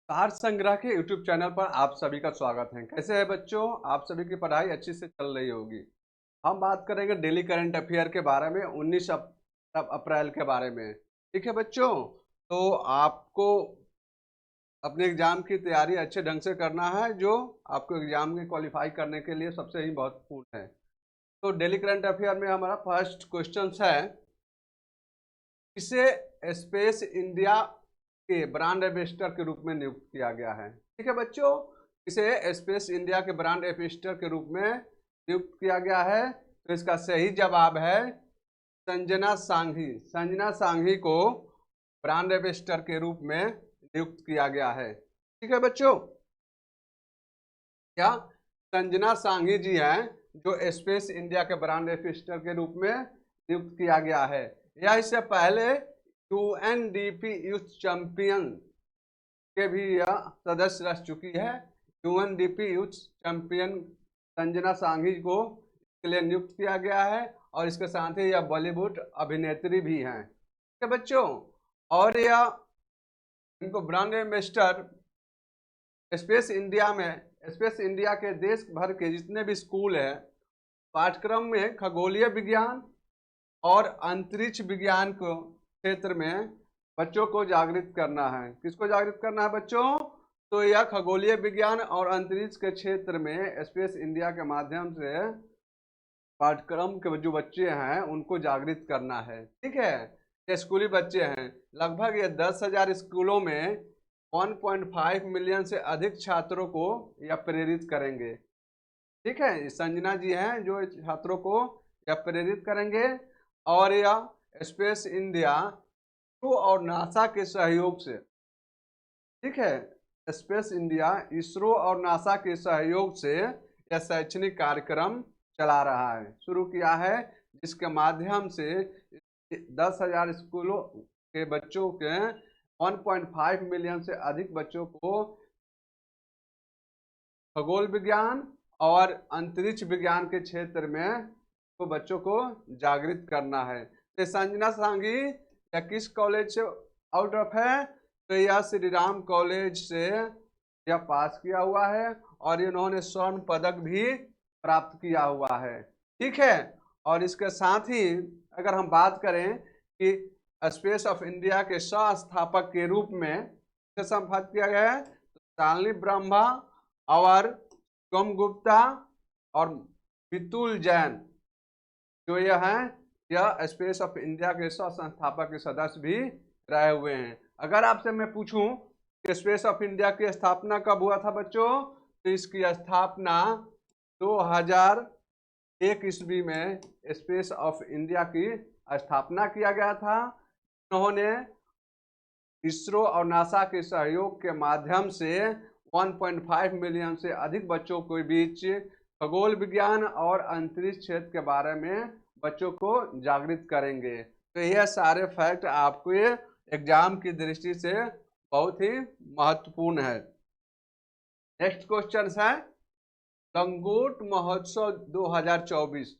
सार संग्रह के यूट्यूब चैनल पर आप सभी का स्वागत है। कैसे है बच्चों? आप सभी की पढ़ाई अच्छी से चल रही होगी। हम बात करेंगे डेली करंट अफेयर के बारे में, 19 अप्रैल के बारे में। ठीक है बच्चों, तो आपको अपने एग्जाम की तैयारी अच्छे ढंग से करना है, जो आपको एग्जाम में क्वालिफाई करने के लिए सबसे ही महत्वपूर्ण है। तो डेली करंट अफेयर में हमारा फर्स्ट क्वेश्चन है, इसे स्पेस इंडिया के ब्रांड एम्बेसडर के रूप में नियुक्त किया गया है। ठीक है बच्चों, इसे स्पेस इंडिया के ब्रांड एम्बेसडर के रूप में नियुक्त किया गया है। तो इसका सही जवाब है संजना सांघी। संजना सांघी को ब्रांड एम्बेसडर के रूप में नियुक्त किया गया है। ठीक है बच्चों, क्या संजना सांघी जी हैं जो स्पेस इंडिया के ब्रांड एम्बेसडर के रूप में नियुक्त किया गया है। या इससे पहले यूएनडीपी यूथ चैंपियन के भी यह सदस्य रह चुकी है। UNDP youth champion Sanjana Sanghi को इसके लिए नियुक्त किया गया है, और इसके साथ ही यह बॉलीवुड अभिनेत्री भी हैं। ठीक है बच्चों, और यह इनको ब्रांड एम्बेसडर स्पेस इंडिया में, स्पेस इंडिया के देश भर के जितने भी स्कूल हैं, पाठ्यक्रम में खगोलीय विज्ञान और अंतरिक्ष विज्ञान को क्षेत्र में बच्चों को जागृत करना है। किसको जागृत करना है बच्चों? तो यह खगोलीय विज्ञान और अंतरिक्ष के क्षेत्र में स्पेस इंडिया के माध्यम से पाठ्यक्रम के जो बच्चे हैं उनको जागृत करना है। ठीक है, ये स्कूली बच्चे हैं, लगभग ये 10,000 स्कूलों में 1.5 मिलियन से अधिक छात्रों को यह प्रेरित करेंगे। ठीक है, संजना जी हैं जो छात्रों को यह प्रेरित करेंगे, और यह स्पेस इंडिया इसरो और नासा के सहयोग से, ठीक है, स्पेस इंडिया इसरो और नासा के सहयोग से यह शैक्षणिक कार्यक्रम चला रहा है, शुरू किया है, जिसके माध्यम से 10,000 स्कूलों के बच्चों के 1.5 मिलियन से अधिक बच्चों को खगोल विज्ञान और अंतरिक्ष विज्ञान के क्षेत्र में तो बच्चों को जागृत करना है। तो संजना सांगी या किस कॉलेज से आउट ऑफ है? तो यह श्री राम कॉलेज से यह पास किया हुआ है, और इन्होंने स्वर्ण पदक भी प्राप्त किया हुआ है। ठीक है, और इसके साथ ही अगर हम बात करें कि स्पेस ऑफ इंडिया के सह स्थापक के रूप में संपादित किया गया है, तो शालिनी ब्रह्मा और सोम गुप्ता और मितुल जैन जो यह हैं, यह स्पेस ऑफ इंडिया के सह संस्थापक के सदस्य भी रहे हुए हैं। अगर आपसे मैं पूछूं कि स्पेस ऑफ इंडिया की स्थापना कब हुआ था बच्चों, तो इसकी स्थापना 2001 ईस्वी में स्पेस ऑफ इंडिया की स्थापना किया गया था। उन्होंने इसरो और नासा के सहयोग के माध्यम से 1.5 मिलियन से अधिक बच्चों के बीच खगोल विज्ञान और अंतरिक्ष क्षेत्र के बारे में बच्चों को जागृत करेंगे। तो यह सारे फैक्ट आपको एग्जाम की दृष्टि से बहुत ही महत्वपूर्ण है। नेक्स्ट क्वेश्चन है, लंगोट महोत्सव 2024,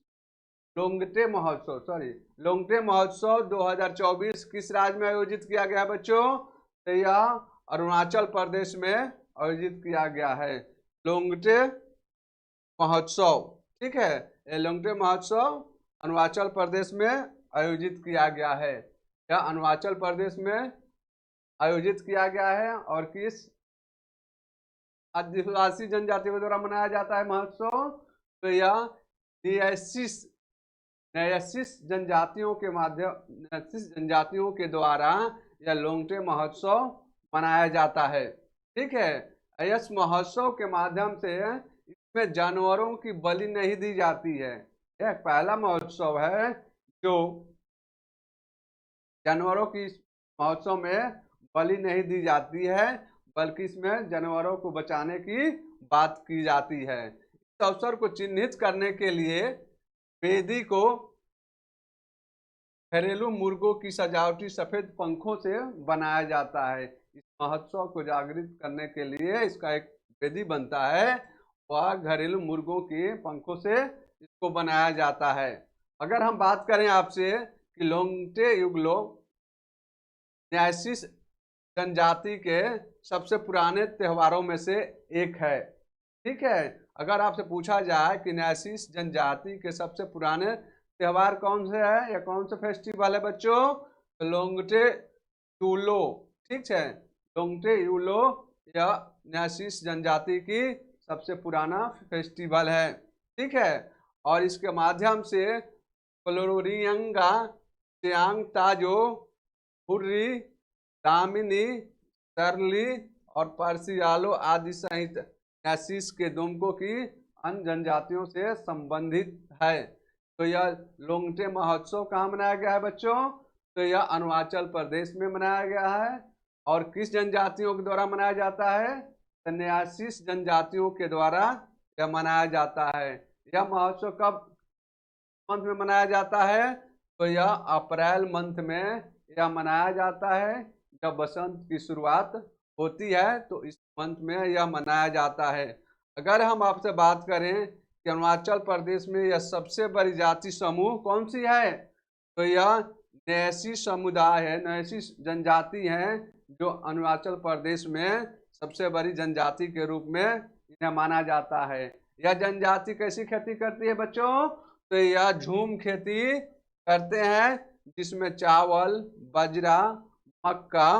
लोंगटे महोत्सव 2024 किस राज्य में आयोजित किया गया बच्चों? तो यह अरुणाचल प्रदेश में आयोजित किया गया है, लोंगटे महोत्सव। ठीक है, ये लोंगटे महोत्सव अरुणाचल प्रदेश में आयोजित किया गया है। यह अरुणाचल प्रदेश में आयोजित किया गया है, और किस आदिवासी जनजातियों द्वारा मनाया जाता है महोत्सव? तो यह नयासिस जनजातियों के जनजातियों के द्वारा यह लोंगटे महोत्सव मनाया जाता है। ठीक है, इस महोत्सव के माध्यम से इसमें जानवरों की बलि नहीं दी जाती है। यह पहला महोत्सव है जो जानवरों की महोत्सव में बलि नहीं दी जाती है, बल्कि इसमें जानवरों को बचाने की बात की जाती है। इस अवसर को चिन्हित करने के लिए वेदी को घरेलू मुर्गों की सजावटी सफेद पंखों से बनाया जाता है। इस महोत्सव को जागृत करने के लिए इसका एक वेदी बनता है, वह घरेलू मुर्गों के पंखों से इसको बनाया जाता है। अगर हम बात करें आपसे कि लोंगटे युगलो न्यासिस जनजाति के सबसे पुराने त्योहारों में से एक है। ठीक है, अगर आपसे पूछा जाए कि न्यासीस जनजाति के सबसे पुराने त्योहार कौन से है या कौन सा फेस्टिवल है बच्चों, तो लोंगटे यूलो। ठीक है, लोंगटे यूलो या न्यासीस जनजाति की सबसे पुराना फेस्टिवल है। ठीक है, और इसके माध्यम से फ्लोरियंगा, सियांग ताजो, हुर्री, दामिनी, सरली और पर्सियालो आदि सहित न्यासीस के दुमकों की अन्य जनजातियों से संबंधित है। तो यह लोंगटे महोत्सव कहाँ मनाया गया है बच्चों, तो यह अरुणाचल प्रदेश में मनाया गया है। और किस जनजातियों के द्वारा मनाया जाता है, तो न्यासीस जनजातियों के द्वारा यह मनाया जाता है। यह महोत्सव कब मंथ में मनाया जाता है, तो यह अप्रैल मंथ में यह मनाया जाता है। जब बसंत की शुरुआत होती है तो इस मंथ में यह मनाया जाता है। अगर हम आपसे बात करें कि अरुणाचल प्रदेश में यह सबसे बड़ी जाति समूह कौन सी है, तो यह न्यासी समुदाय है, न्यासी जनजाति है, जो अरुणाचल प्रदेश में सबसे बड़ी जनजाति के रूप में इन्हें माना जाता है। यह जनजाति कैसी खेती करती है बच्चों, तो यह झूम खेती करते हैं, जिसमें चावल, बाजरा, मक्का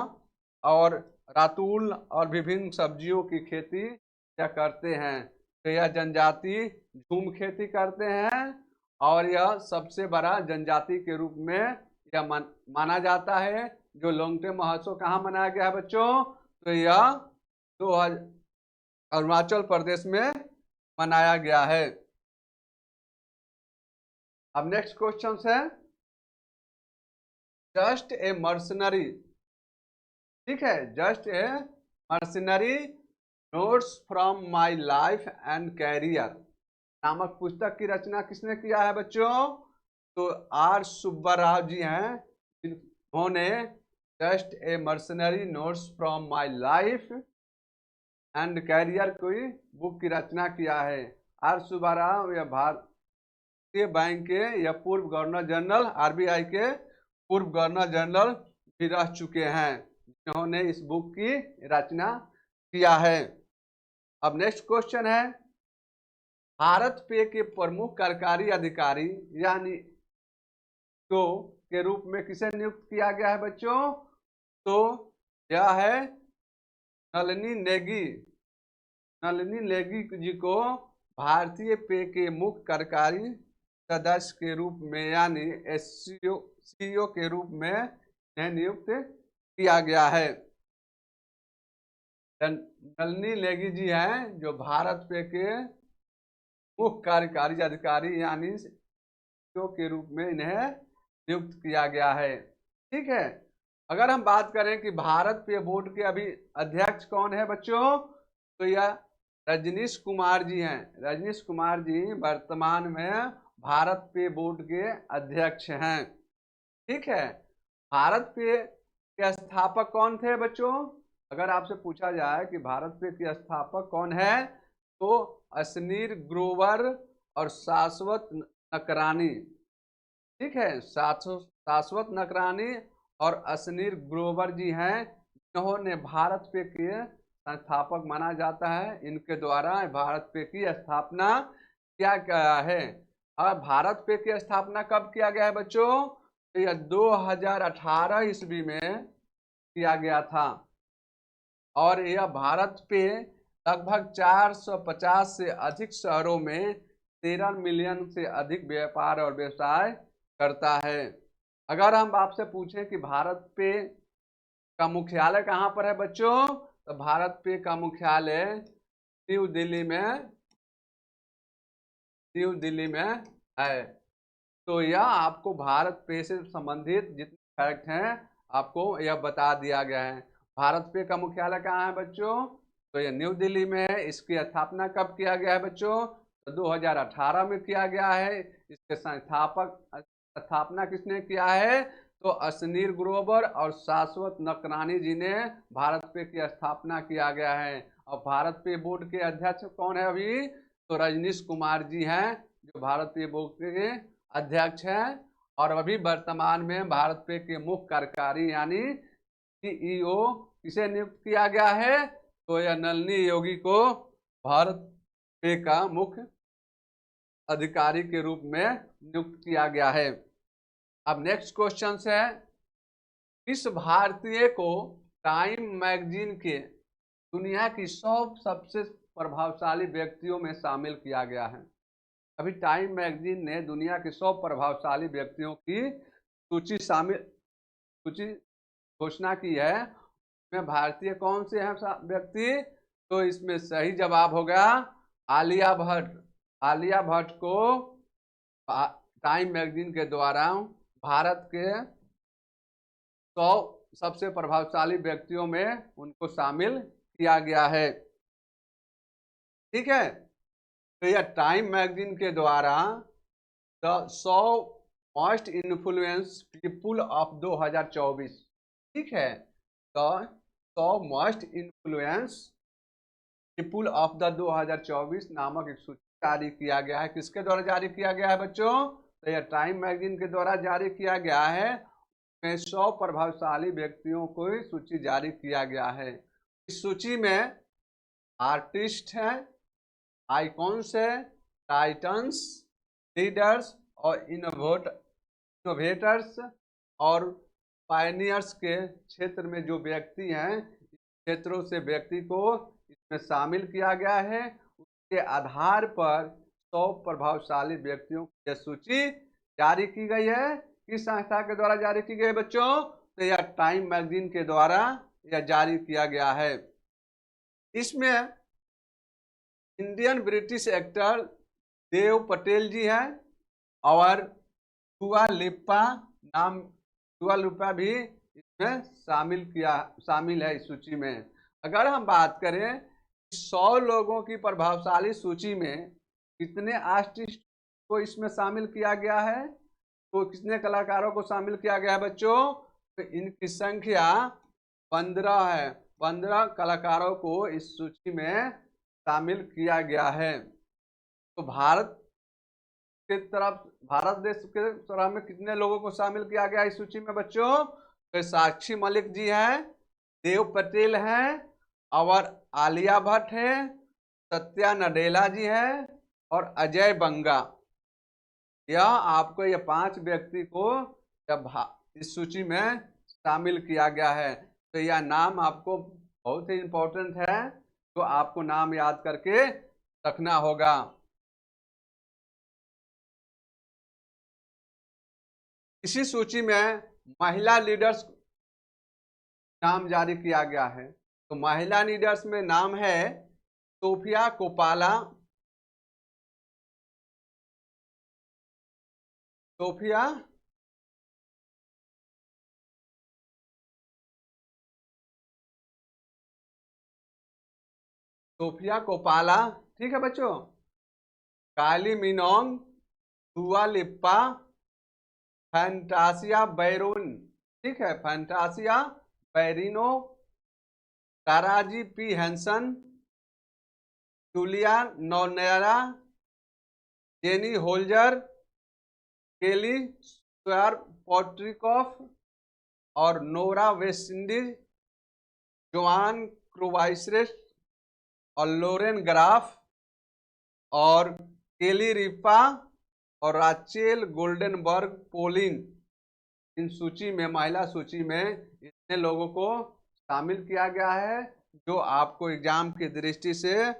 और रातुल और विभिन्न सब्जियों की खेती यह करते हैं। तो यह जनजाति झूम खेती करते हैं और यह सबसे बड़ा जनजाति के रूप में यह माना जाता है। जो लोंगटे महोत्सव कहाँ मनाया गया है बच्चों, तो यह 2000 अरुणाचल प्रदेश में मनाया गया है। अब नेक्स्ट क्वेश्चन है, जस्ट ए मर्सनरी। ठीक है, just a mercenary notes from my life and career नामक पुस्तक की रचना किसने किया है बच्चों, तो आर सुब्बा राव जी हैं, जिन्होंने just a mercenary notes from my life and career कोई बुक की रचना किया है। आर सुब्बा राव या भारतीय बैंक के या पूर्व गवर्नर जनरल, आरबीआई के पूर्व गवर्नर जनरल भी रह चुके हैं, जिन्होंने इस बुक की रचना किया है। अब नेक्स्ट क्वेश्चन है, भारत पे के प्रमुख कार्यकारी अधिकारी यानी तो के रूप में किसे नियुक्त किया गया है बच्चों, तो यह है नलिनी नेगी। नलिनी नेगी जी को भारतीय पे के मुख्य कार्यकारी सदस्य के रूप में यानी सीईओ के रूप में नियुक्त किया गया है। नलिनी नेगी जी हैं जो भारत पे के मुख्य कार्यकारी अधिकारी यानी सीईओ के रूप में इन्हें नियुक्त किया गया है। ठीक है, अगर हम बात करें कि भारत पे बोर्ड के अभी अध्यक्ष कौन है बच्चों, तो यह रजनीश कुमार जी हैं। रजनीश कुमार जी वर्तमान में भारत पे बोर्ड के अध्यक्ष हैं। ठीक है, भारत पे के स्थापक कौन थे बच्चों, अगर आपसे पूछा जाए कि भारत पे के स्थापक कौन है, तो असनीर ग्रोवर और शाश्वत नकरानी। ठीक है, शाश्वत नकरानी और असनीर ग्रोवर जी हैं, जिन्होंने भारत पे के संस्थापक माना जाता है। इनके द्वारा भारत पे की स्थापना किया गया है। और भारत पे की स्थापना कब किया गया है बच्चों, तो यह 2018 ईस्वी में किया गया था। और यह भारत पे लगभग 450 से अधिक शहरों में 13 मिलियन से अधिक व्यापार और व्यवसाय करता है। अगर हम आपसे पूछें कि भारत पे का मुख्यालय कहाँ पर है बच्चों, तो भारत पे का मुख्यालय न्यू दिल्ली में है। तो यह आपको भारत पे से संबंधित जितने फैक्ट हैं आपको यह बता दिया गया है। भारत पे का मुख्यालय कहाँ है बच्चों, तो यह न्यू दिल्ली में है। इसकी स्थापना कब किया गया है बच्चों, तो 2018 में किया गया है। इसके स्थापना किसने किया है, तो असनीर ग्रोवर और शाश्वत नकरानी जी ने भारत पे की स्थापना किया गया है। और भारत पे बोर्ड के अध्यक्ष कौन है अभी, तो रजनीश कुमार जी हैं, जो भारतीय बोर्ड के अध्यक्ष हैं और अभी वर्तमान में भारत पे के मुख्य कार्यकारी यानी सीईओ किसे नियुक्त किया गया है? तो यह नलिनी योगी को भारत पे का मुख्य अधिकारी के रूप में नियुक्त किया गया है। अब नेक्स्ट क्वेश्चन है, किस भारतीय को टाइम मैगजीन के दुनिया की 100 सबसे प्रभावशाली व्यक्तियों में शामिल किया गया है? अभी टाइम मैगजीन ने दुनिया के 100 प्रभावशाली व्यक्तियों की सूची घोषणा की है। इसमें भारतीय कौन से हैं व्यक्ति? तो इसमें सही जवाब होगा आलिया भट्ट। आलिया भट्ट को टाइम मैगजीन के द्वारा भारत के 100 सबसे प्रभावशाली व्यक्तियों में उनको शामिल किया गया है। ठीक है, तो यह टाइम मैगजीन के द्वारा the 100 most influence people of 2024, ठीक है, तो 100 most influence people of the 2024 नामक एक सूची जारी किया गया है। किसके द्वारा जारी किया गया है बच्चों? तो यह टाइम मैगजीन के द्वारा जारी किया गया है। में 100 प्रभावशाली व्यक्तियों को सूची जारी किया गया है। इस सूची में आर्टिस्ट हैं, आइकॉन्स है, टाइटन्स, लीडर्स और इनोवेटर्स और पायनियर्स के क्षेत्र में जो व्यक्ति हैं, क्षेत्रों से व्यक्ति को इसमें शामिल किया गया है। उसके आधार पर 100 प्रभावशाली व्यक्तियों की यह सूची जारी की गई है। किस संस्था के द्वारा जारी की गई है बच्चों? तो यह टाइम मैगजीन के द्वारा यह जारी किया गया है। इसमें Indian British actor Dev Patel जी हैं और दुआ लिपा भी इसमें शामिल है इस सूची में। अगर हम बात करें 100 लोगों की प्रभावशाली सूची में कितने आर्टिस्ट को इसमें शामिल किया गया है, तो कितने कलाकारों को शामिल किया गया है बच्चों? तो इनकी संख्या 15 है। 15 कलाकारों को इस सूची में शामिल किया गया है। तो भारत देश के तरफ में कितने लोगों को शामिल किया गया इस सूची में बच्चों? तो साक्षी मलिक जी हैं, देव पटेल हैं और आलिया भट्ट है, सत्या नडेला जी है और अजय बंगा। यह आपको ये 5 व्यक्ति को जब इस सूची में शामिल किया गया है। तो यह नाम आपको बहुत ही इंपॉर्टेंट है, तो आपको नाम याद करके रखना होगा। इसी सूची में महिला लीडर्स नाम जारी किया गया है। तो महिला लीडर्स में नाम है सोफिया कोपाला, सोफिया कोपाला, ठीक है बच्चों, काली मिनोंग, दुआ लिप्पा, फैंटासिया बैरून, ठीक है, Fantasia Barrino, Taraji P Henson, Julia Nonera, Jenny Holzer, Kelly Squire पॉट्रिकॉफ और नोरा वेस्टिंडीज, जोआन क्रूवाइसरेस और लोरेन ग्राफ और केली रिपा और राचेल गोल्डनबर्ग पोलिंग। इन सूची में, महिला सूची में इतने लोगों को शामिल किया गया है जो आपको एग्जाम की दृष्टि से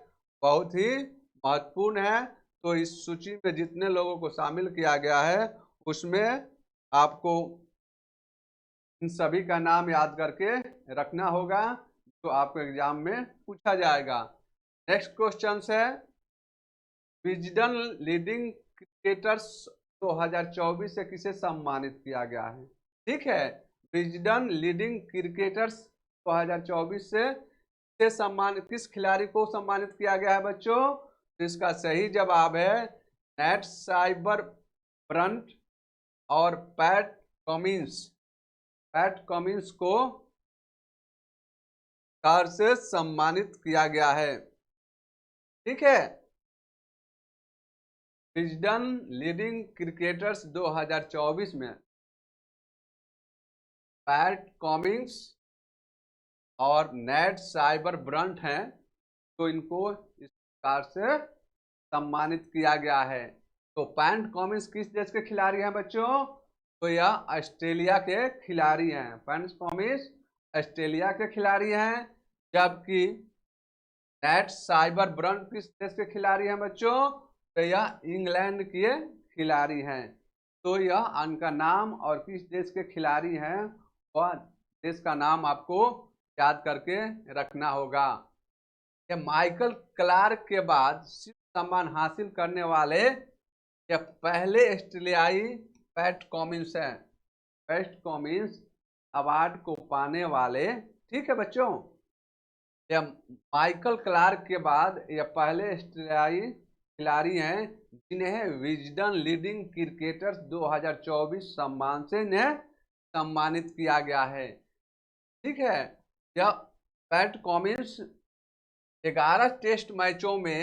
बहुत ही महत्वपूर्ण है। तो इस सूची में जितने लोगों को शामिल किया गया है उसमें आपको इन सभी का नाम याद करके रखना होगा, तो आपको एग्जाम में पूछा जाएगा। नेक्स्ट क्वेश्चन है, विजडन लीडिंग क्रिकेटर्स 2024 से किसे सम्मानित किया गया है? ठीक है, विजडन लीडिंग क्रिकेटर्स 2024 से सम्मानित किस खिलाड़ी को सम्मानित किया गया है बच्चों? तो इसका सही जवाब है नेट साइबर ब्रंट और पैट कमिंस को कार से सम्मानित किया गया है। ठीक है, विजडन लीडिंग क्रिकेटर्स 2024 में पैट कमिंस और नेड साइबर ब्रंट हैं, तो इनको इस प्रकार से सम्मानित किया गया है। तो पैट कमिंस किस देश के खिलाड़ी हैं बच्चों? तो यह ऑस्ट्रेलिया के खिलाड़ी हैं। पैट कमिंस ऑस्ट्रेलिया के खिलाड़ी हैं, जबकि नेट साइबर ब्रंट किस देश के खिलाड़ी हैं बच्चों? तो यह इंग्लैंड के खिलाड़ी हैं। तो यह उनका नाम और किस देश के खिलाड़ी हैं वह देश का नाम आपको याद करके रखना होगा। ये माइकल क्लार्क के बाद शिल्प सम्मान हासिल करने वाले ये पहले ऑस्ट्रेलियाई पैट कमिंस हैं। पैट कमिंस अवार्ड को पाने वाले, ठीक है बच्चों, यह माइकल क्लार्क के बाद यह पहले ऑस्ट्रेलियाई खिलाड़ी हैं जिन्हें विजडन लीडिंग क्रिकेटर्स 2024 सम्मान से इन्हें सम्मानित किया गया है। ठीक है, यह पैट कमिंस 11 टेस्ट मैचों में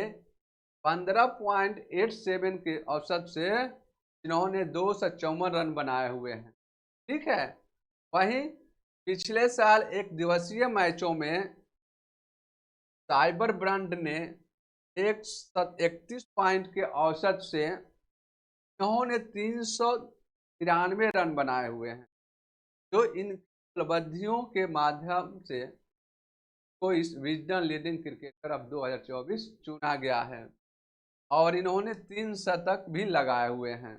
15.87 के औसत से इन्होंने 254 रन बनाए हुए हैं। ठीक है, वहीं पिछले साल एक दिवसीय मैचों में साइबर ब्रंट ने 131 पॉइंट के औसत से इन्होंने 393 रन बनाए हुए हैं, जो इन उपलब्धियों के माध्यम से को इस विजडन लीडिंग क्रिकेटर ऑफ 2024 चुना गया है और इन्होंने 3 शतक भी लगाए हुए हैं।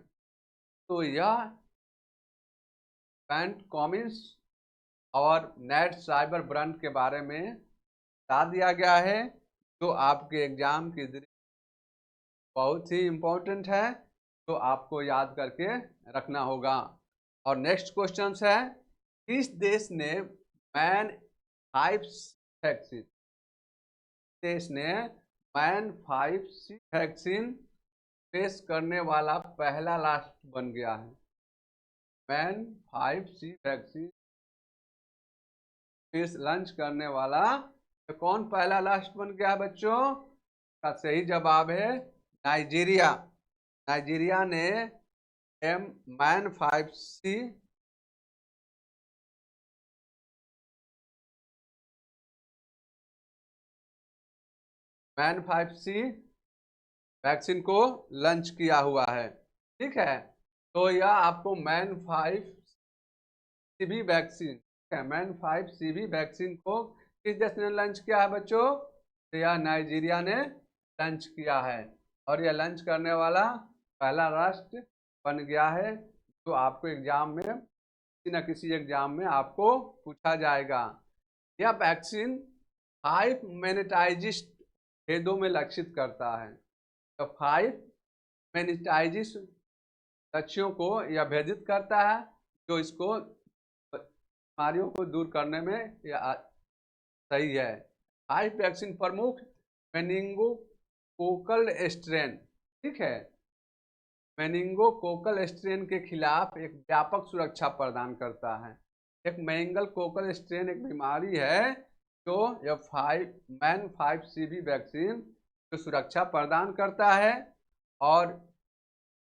तो यह पैट कमिंस और नेट साइबर ब्रंट के बारे में बता दिया गया है, जो आपके एग्जाम की दृष्टि बहुत ही इम्पोर्टेंट है, तो आपको याद करके रखना होगा। और नेक्स्ट क्वेश्चन है, किस देश ने मैन 5 वैक्सीन देश ने मैन 5 वैक्सीन पेश करने वाला पहला राष्ट्र बन गया है? मैन 5 वैक्सीन पेश लॉन्च करने वाला तो कौन पहला राष्ट्र बन गया है बच्चों? का सही जवाब है नाइजीरिया। नाइजीरिया ने मैन 5C वैक्सीन को लॉन्च किया हुआ है। ठीक है, तो यह आपको man 5CB vaccine, man 5CB vaccine को किस देश ने लॉन्च किया है बच्चों? तो यह नाइजीरिया ने लॉन्च किया है और यह लॉन्च करने वाला पहला राष्ट्र बन गया है, जो आपको एग्जाम में किसी न किसी एग्जाम में आपको पूछा जाएगा। यह वैक्सीन 5 मेनिटाइजिस भेदों में लक्षित करता है। तो 5 मेनिटाइजिस लक्ष्यों को यह भेदित करता है, जो इसको बीमारियों को दूर करने में यह सही है। 5 वैक्सीन प्रमुख मेनिंगोकोकल स्ट्रेन, ठीक है, मेनिंगोकोकल स्ट्रेन के खिलाफ एक व्यापक सुरक्षा प्रदान करता है। एक मेनिंगोकोकल स्ट्रेन एक बीमारी है जो यह मैन 5CB वैक्सीन जो सुरक्षा प्रदान करता है। और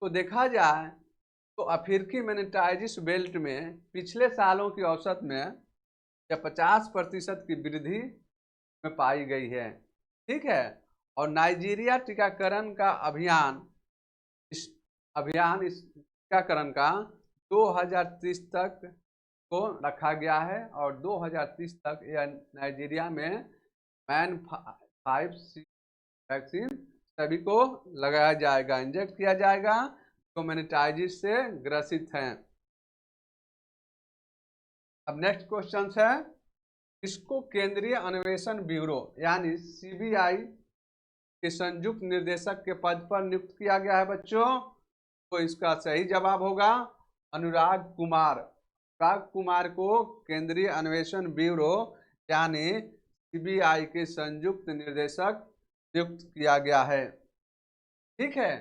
तो देखा जाए तो अफ्रीकी मेनिंजाइटिस बेल्ट में पिछले सालों की औसत में यह 50% की वृद्धि में पाई गई है। ठीक है, और नाइजीरिया टीकाकरण का इस टीकाकरण का 2030 तक को रखा गया है और 2030 तक यह नाइजीरिया में मैन 5C वैक्सीन सभी को लगाया जाएगा, इंजेक्ट किया जाएगा जो मेनिंजाइटिस से ग्रसित हैं। अब नेक्स्ट क्वेश्चन है, इसको केंद्रीय अन्वेषण ब्यूरो यानी CBI के संयुक्त निर्देशक के पद पर नियुक्त किया गया है बच्चों? तो इसका सही जवाब होगा अनुराग कुमार। अनुराग कुमार को केंद्रीय अन्वेषण ब्यूरो यानी CBI के संयुक्त निर्देशक नियुक्त किया गया है। ठीक है,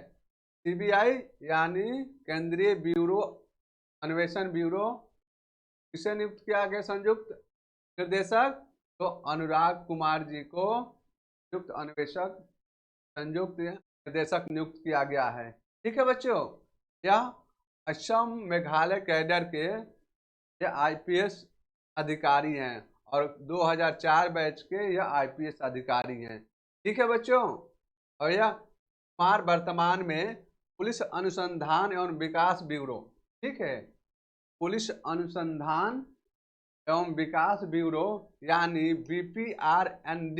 CBI यानी केंद्रीय ब्यूरो अन्वेषण ब्यूरो किसे नियुक्त किया गया संयुक्त निर्देशक? तो अनुराग कुमार जी को संयुक्त निर्देशक नियुक्त किया गया है। ठीक है बच्चों, यह असम मेघालय कैडर के ये IPS अधिकारी हैं और 2004 बैच के यह आईपीएस अधिकारी हैं। ठीक है बच्चों। और यह कुमार वर्तमान में पुलिस अनुसंधान एवं विकास ब्यूरो, ठीक है, पुलिस अनुसंधान एवं विकास ब्यूरो यानी बीपीआर एन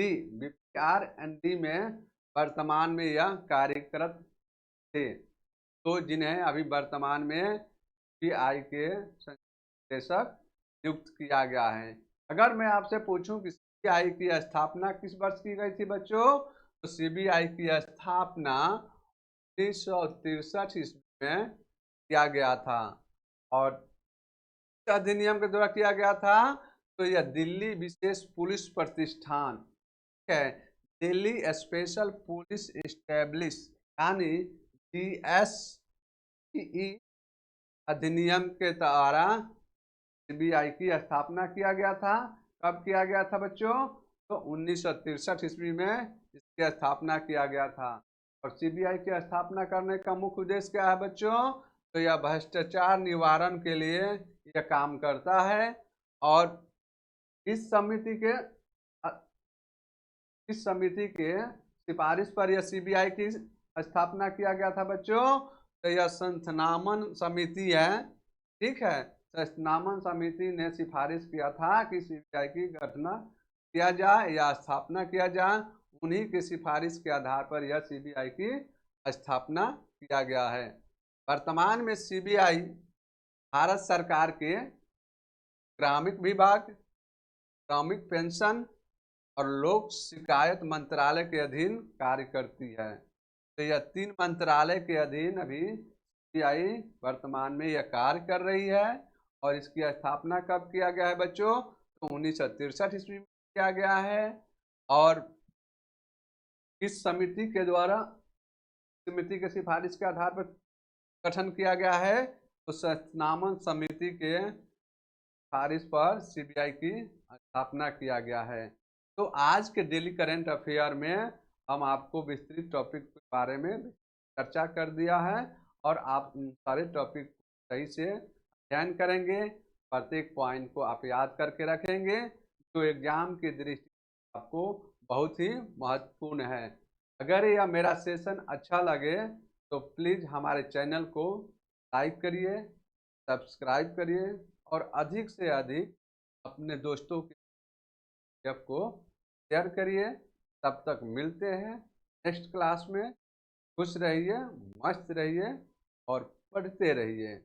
डी में वर्तमान में यह कार्यरत थे। तो जिन्हें अभी वर्तमान में पीआई के निदेशक नियुक्त किया गया है। अगर मैं आपसे पूछूं कि सीबीआई की स्थापना किस वर्ष की गई थी बच्चों, तो सीबीआई की स्थापना 1963 ईस्वी में किया गया था। और अधिनियम के द्वारा किया गया था, तो यह दिल्ली विशेष पुलिस प्रतिष्ठान, ठीक है, दिल्ली स्पेशल पुलिस एस्टेब्लिश यानी DSPE अधिनियम के द्वारा सीबीआई की स्थापना किया गया था। कब किया गया था बच्चों, तो 1963 ईस्वी में इसकी स्थापना किया गया था। और सीबीआई की स्थापना करने का मुख्य उद्देश्य क्या है बच्चों, तो यह भ्रष्टाचार निवारण के लिए यह काम करता है। और इस समिति के सिफारिश पर यह सीबीआई की स्थापना किया गया था बच्चों। तो यह संथनामन समिति है, ठीक है, संथनामन समिति ने सिफारिश किया था कि सीबीआई की गठन किया जाए या स्थापना किया जाए। उन्हीं की सिफारिश के आधार पर यह सीबीआई की स्थापना किया गया है। वर्तमान में सीबीआई भारत सरकार के ग्रामीण विभाग, ग्रामीण पेंशन और लोक शिकायत मंत्रालय के अधीन कार्य करती है। तो यह 3 मंत्रालय के अधीन अभी सीबीआई वर्तमान में यह कार्य कर रही है। और इसकी स्थापना कब किया गया है बच्चों, तो 1963 ईस्वी में किया गया है। और इस समिति के द्वारा, समिति के सिफारिश के आधार पर गठन किया गया है। तो संथनामन समिति के सिफारिश पर सीबीआई की स्थापना किया गया है। तो आज के डेली करंट अफेयर में हम आपको विस्तृत टॉपिक के बारे में चर्चा कर दिया है। और आप सारे टॉपिक सही से अध्ययन करेंगे, प्रत्येक पॉइंट को आप याद करके रखेंगे, तो एग्जाम की दृष्टि से आपको बहुत ही महत्वपूर्ण है। अगर यह मेरा सेशन अच्छा लगे तो प्लीज़ हमारे चैनल को लाइक करिए, सब्सक्राइब करिए और अधिक से अधिक अपने दोस्तों के को शेयर करिए। तब तक मिलते हैं नेक्स्ट क्लास में। खुश रहिए, मस्त रहिए और पढ़ते रहिए।